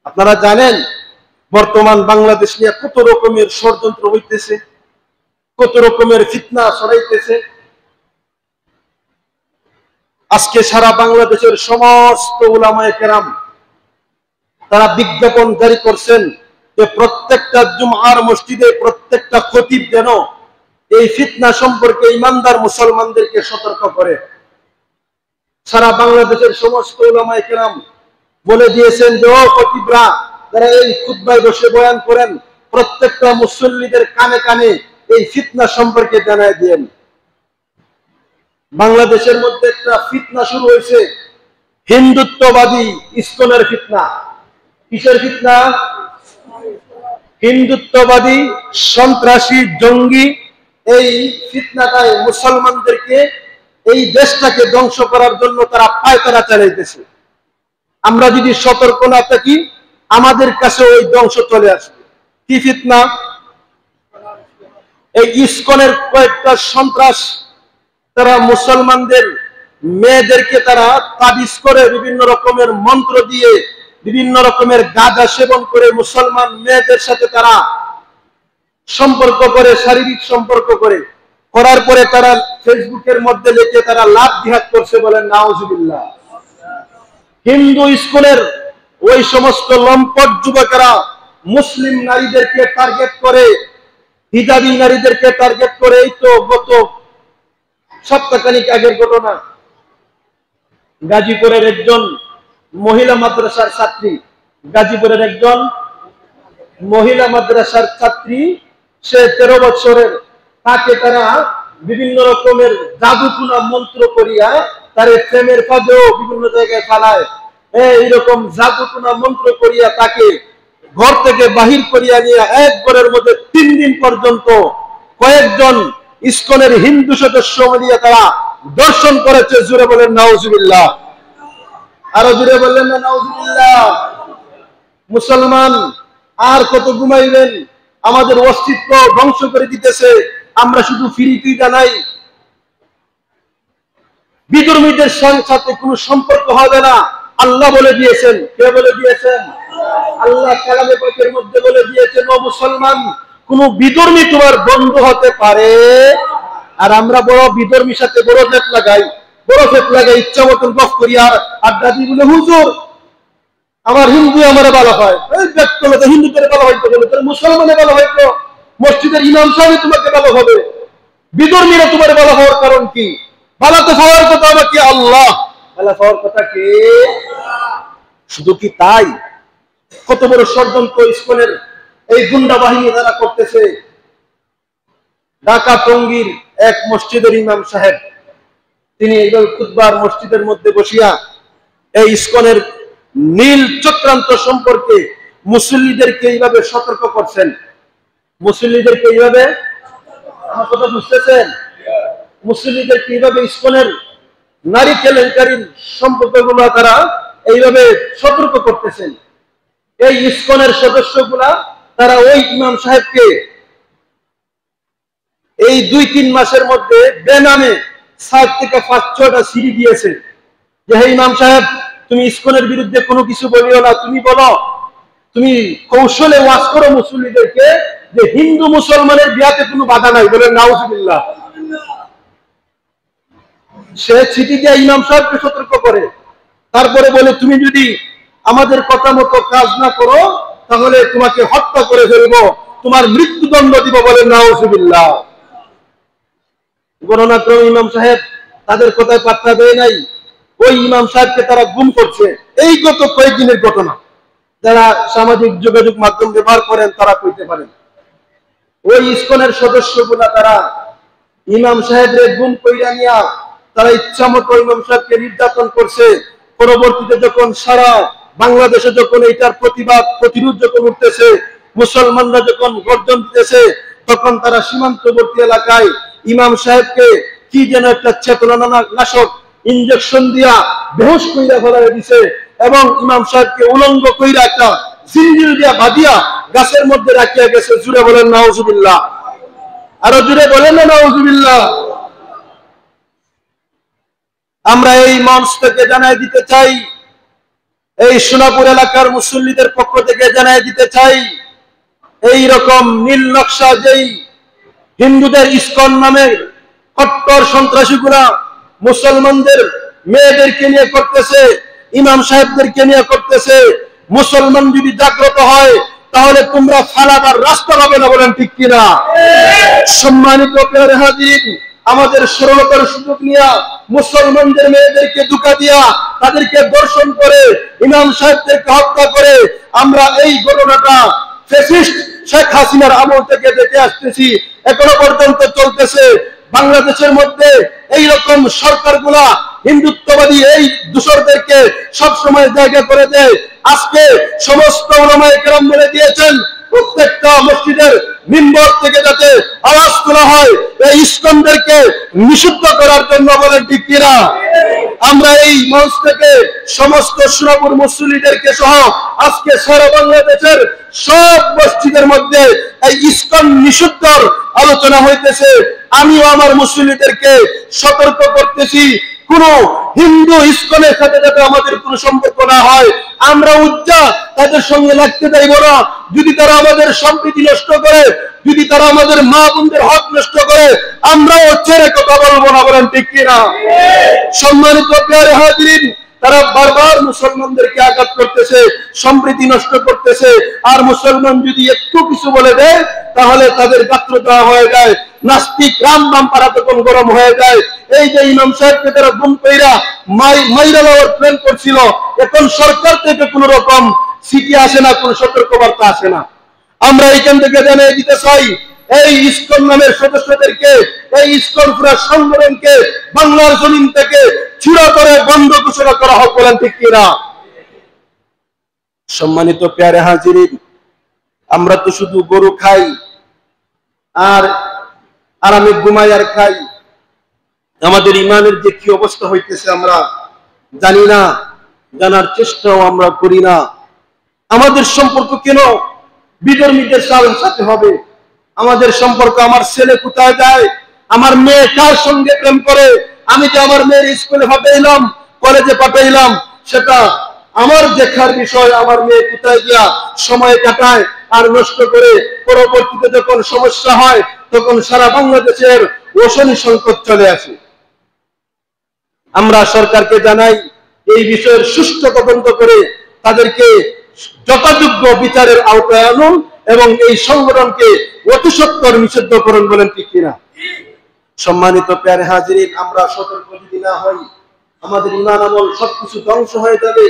আপনারা জানেন বর্তমান বাংলাদেশ নিয়ে কত রকমের ষড়যন্ত্র হইতেছে, কত রকমের ফিতনা ছড়াইতেছে। আজকে সারা বাংলাদেশের সমস্ত উলামায়ে কেরাম তারা বিজ্ঞাপন জারি করছেন যে প্রত্যেকটা জুমআর মসজিদে প্রত্যেকটা খতিব যেন এই ফিতনা সম্পর্কে ইমানদার মুসলমানদেরকে সতর্ক করে। সারা বাংলাদেশের সমস্ত উলামায়ে কেরাম বলে দিয়েছেন যে ও খতিবরা যারা এই খুতবায় বসে বয়ান করেন, প্রত্যেকটা মুসল্লিদের কানে কানে এই ফিতনা সম্পর্কে জানায় দেন। বাংলাদেশের মধ্যে একটা ফিতনা শুরু হয়েছে, হিন্দুত্ববাদী ইসকনের ফিতনা। কিসের ফিতনা? হিন্দুত্ববাদী, সন্ত্রাসী, জঙ্গি। এই ফিতনাটায় মুসলমানদেরকে, এই দেশটাকে ধ্বংস করার জন্য তারা পায়তারা চালাইতেছে। আমরা যদি সতর্ক না থাকি আমাদের কাছে ওই ধ্বংস চলে আসবে। কি ফিতনা? এই ইসকনের কয়েকটা সন্ত্রাস, তারা মুসলমানদের মেয়েদেরকে তারা তাবিজ করে, বিভিন্ন রকমের মন্ত্র দিয়ে, বিভিন্ন রকমের গাঁজা সেবন করে মুসলমান মেয়েদের সাথে তারা সম্পর্ক করে, শারীরিক সম্পর্ক করে, করার পরে তারা ফেসবুকের মধ্যে লিখে তারা লাভ জিহাদ করছে, বলেন নাউজুবিল্লাহ। হিন্দু স্কুলের ওই সমস্ত লম্পট যুবকেরা মুসলিম নারীদেরকে টার্গেট করে, হিজাবি নারীদেরকে টার্গেট করে। এই তো গত সপ্তাহখানিক আগের ঘটনা, গাজীপুরের একজন মহিলা মাদ্রাসার ছাত্রী, গাজীপুরের একজন মহিলা মাদ্রাসার ছাত্রী, সে 13 বছরের, তাকে তারা বিভিন্ন রকমের জাদুটুনা মন্ত্র করিয়া তার প্রেমের ফাঁদেও বিভিন্ন জায়গায় ফালায়। এইরকম জাদুটুনা মন্ত্র করিয়া তাকে ঘর থেকে বাহির করিয়া নিয়ে এক ঘরের মধ্যে 3 দিন পর্যন্ত কয়েকজন ইসকনের হিন্দু সদস্য মিলিয়ে তারা দর্শন করেছে। জুড়ে বলেন নাউজুবিল্লাহ, আরো জুড়ে বললেন না নাউজুবিল্লাহ। মুসলমান আর কত ঘুমাইবেন? আমাদের অস্তিত্ব ধ্বংস করে দিতেছে। আমরা শুধু ফিরিতেই জানাই, বিধর্মীদের সাথে কোনো সম্পর্ক হবে না। আল্লাহ বলে দিয়েছেন। কে বলে দিয়েছেন? আল্লাহ কালামে পাকের মধ্যে বলে দিয়েছেন, ও মুসলমান, কোন বিধর্মী তোমার বন্ধু হতে পারে। আর আমরা বড় বিধর্মীর সাথে বড় ফেট লাগাই, ইচ্ছা মতন গফ করি আর আড্ডা দিই, বলে হুজুর আমার হিন্দু আমার ভালো হয়। এই ব্যক্তি হিন্দুদের ভালো হয়তো, মুসলমানের ভালো হয়তো, মসজিদের ইমাম সাহেব তোমাকে ভালো হবে, বিধর্মীরা তোমার ভালো হওয়ার কারণ কি? ভালো তো হওয়ার কথা আমাকে আল্লাহ, ভালো হওয়ার কথা কে? শুধু কি তাই? কত বড় ষড়যন্ত্র ইসকনের এই গুন্ডা বাহিনী দ্বারা করতেছে। ঢাকা টঙ্গীর এক মসজিদের ইমাম সাহেব, তিনি এইভাবে খুতবার মসজিদের মধ্যে বসিয়া এই ইসকনের নীল চক্রান্ত সম্পর্কে মুসল্লিদেরকে এইভাবে সতর্ক করছেন। মুসল্লিদেরকে এইভাবে, আমার কথা বুঝতেছেন? মুসল্লিদেরকে এইভাবে ইসকনের নারী কেলেঙ্কারির সম্পর্কগুলো তারা এইভাবে সতর্ক করতেছেন। এই ইসকনের সদস্যগুলা তারা ওই ইমাম সাহেবকে এই 2-3 মাসের মধ্যে বেনামে 7 থেকে 5-6টা সিডি দিয়েছে যে হে ইমাম সাহেব, তুমি ইসকনের বিরুদ্ধে কোনো কিছু বলিও না, তুমি বলো, তুমি কৌশলে ওয়াজ করো মুসল্লিদেরকে যে হিন্দু মুসলমানের বিয়াতে কোনো বাধা নাই। বলেন নাউজুবিল্লাহ। সে চিঠি দিয়ে ইমাম সাহেবকে সতর্ক করে, তারপরে বলে তুমি যদি আমাদের কথা মতো কাজ না করো তাহলে তোমাকে হত্যা করে ফেলবো, তোমার মৃত্যুদণ্ড দিব। বলেন নাউজুবিল্লাহ। গণনাক্রমে ইমাম সাহেব তাদের কথায় পাত্তা দেয় নাই। ওই ইমাম সাহেবকে তারা গুম করছে। এই গত কয়েকদিনের ঘটনা, যারা সামাজিক যোগাযোগ মাধ্যম ব্যবহার করেন তারা কইতে পারেন। ওই ইসকনের সদস্যগুলা তারা ইমাম সাহেবরে গুম কইরা নিয়া তারা ইচ্ছা মতো ইমাম সাহেবকে নির্যাতন করছে। পরবর্তীতে যখন সারা বাংলাদেশে যখন এইটার প্রতিরোধ যখন উঠতেছে, মুসলমানরা যখন গর্জন দিতেছে, তখন তারা সীমান্তবর্তী এলাকায় ইমাম সাহেবকে কি যেন একটা চেতনানাশক ইনজেকশন দিয়া বেহুশ কইরা ফেলাই দিছে এবং ইমাম সাহেবকে উলঙ্গ কইরা একটা জিঞ্জির দিয়া বাঁধিয়া গাছের মধ্যে রাখিয়া গেছে। জুড়ে বলেন নাউজুবিল্লাহ, আরো জুড়ে বলেন না নাউজুবিল্লাহ। আমরা এই মঞ্চ থেকে জানাই দিতে চাই, এই সোনাপুর এলাকার মুসল্লিদের পক্ষ থেকে জানিয়ে দিতে চাই, এই রকম নীল নকশা যেই হিন্দুদের ইসকন নামের কট্টর সন্ত্রাসীগুলা মুসলমানদের মেয়েদেরকে নিয়ে করতেছে, ইমাম সাহেবদেরকে নিয়ে করতেছে, মুসলমান যদি জাগ্রত হয় তাহলে তোমরা ফালাবার রাস্তা পাবে না, বলেন ঠিক কিনা? সম্মানিত প্রিয় হাজির, আমাদের সরলতার সুযোগ নিয়ে মুসলমানদের মেয়েদেরকে ধোঁকা দিয়া তাদেরকে দর্শন করে ইমাম সাহেবদেরকে হত্যা করে আমরা এই ঘটনাটা ফ্যাসিস্ট শেখ হাসিনার আমল থেকে দেখে আসতেছি, এখনো পর্যন্ত চলতেছে। বাংলাদেশের মধ্যে এই রকম সরকারগুলা হিন্দুত্ববাদী এই দূষরদেরকে সবসময় জায়গা করে দেয়। আজকে সমস্ত উলামায়ে কেরাম বলে দিয়েছেন প্রত্যেকটা মসজিদের মিম্বর থেকে যাতে আওয়াজ তোলা হয় এই ইসকনদেরকে নিষিদ্ধ করার জন্য, বলেন ঠিক কিনা? আমরা এই মঞ্চ থেকে সমস্ত সোনাপুর মুসল্লিদেরকে সহ আজকে সারা বাংলাদেশের সব মসজিদের মধ্যে এই ইসকন নিষিদ্ধর আলোচনা হইতেছে। আমিও আমার মুসল্লিদেরকে সতর্ক করতেছি, কোন হিন্দু ইসকনের সাথে যাতে আমাদের কোনো সম্পর্ক না হয়। আমরা উজ্জা তাদের সঙ্গে লাগতে চাইব না। যদি তারা আমাদের সম্প্রীতি নষ্ট করে, যদি তারা আমাদের মা বোনদের হক নষ্ট করে, আমরাও ছেড়ে কথা বলবো না, বলেন ঠিক কিনা? সম্মানিত প্রিয় হাজিরিন, তারা বারবার মুসলমানদেরকে আঘাত করতেছে, সম্প্রীতি নষ্ট করতেছে, আর মুসলমান যদি একটু কিছু বলে দেয় তাহলে তাদের গাত্রতা হয়ে যায়। নাস্তিক রাম বাম পাড়া তখন গরম হয়ে যায়। এই যে ইমাম সাহেবকে তারা গুম কইরা মাইরা দেওয়ার প্ল্যান করছিল, এখন সরকার থেকে কোন রকম চিঠি আসে না, কোন সতর্কবার্তা আসে না। আমরা এইখান থেকে জানিয়ে দিতে চাই, এই ইসকন নামের সদস্যদেরকে, এই ইসকন পুরা সংগঠনকে বাংলার জমিন থেকে চিরতরে বন্ধ ঘোষণা করা হোক, বলেন ঠিক কিনা? সম্মানিত প্রিয় হাজিরিন, আমরা তো শুধু গরু খাই আর আরামে ঘুমাই আর খাই, আমাদের ইমানের যে কি অবস্থা হইতেছে আমরা জানি না, জানার চেষ্টাও আমরা করি না। আমাদের সম্পর্ক কেন বিধর্মীদের সাথে হবে? আমাদের সম্পর্ক, আমার ছেলে কোথায় যায়, আমার মেয়ে কার সঙ্গে প্রেম করে, আমি যে আমার মেয়ের স্কুলে পাঠাইলাম, কলেজে পাঠাইলাম, সেটা আমার দেখার বিষয়। আমার মেয়ে কোথায় গিয়া সময় কাটায় আর নষ্ট করে, পরবর্তীতে যখন সমস্যা হয় তখন সারা বাংলাদেশের ওষুধ সংকট চলে আসে। আমরা সরকারকে জানাই, এই বিষয়ের সুষ্ঠু তদন্ত করে তাদেরকে যথাযোগ্য বিচারের আওতায় আনুন এবং এই সংগঠনকে অতি সত্বর নিষিদ্ধ করুন, বলেন ঠিক কিনা? সম্মানিত প্রিয় হাজিরিন, আমরা সতর্ক যদি না হই আমাদের ইমান আমল সবকিছু ধ্বংস হয়ে যাবে।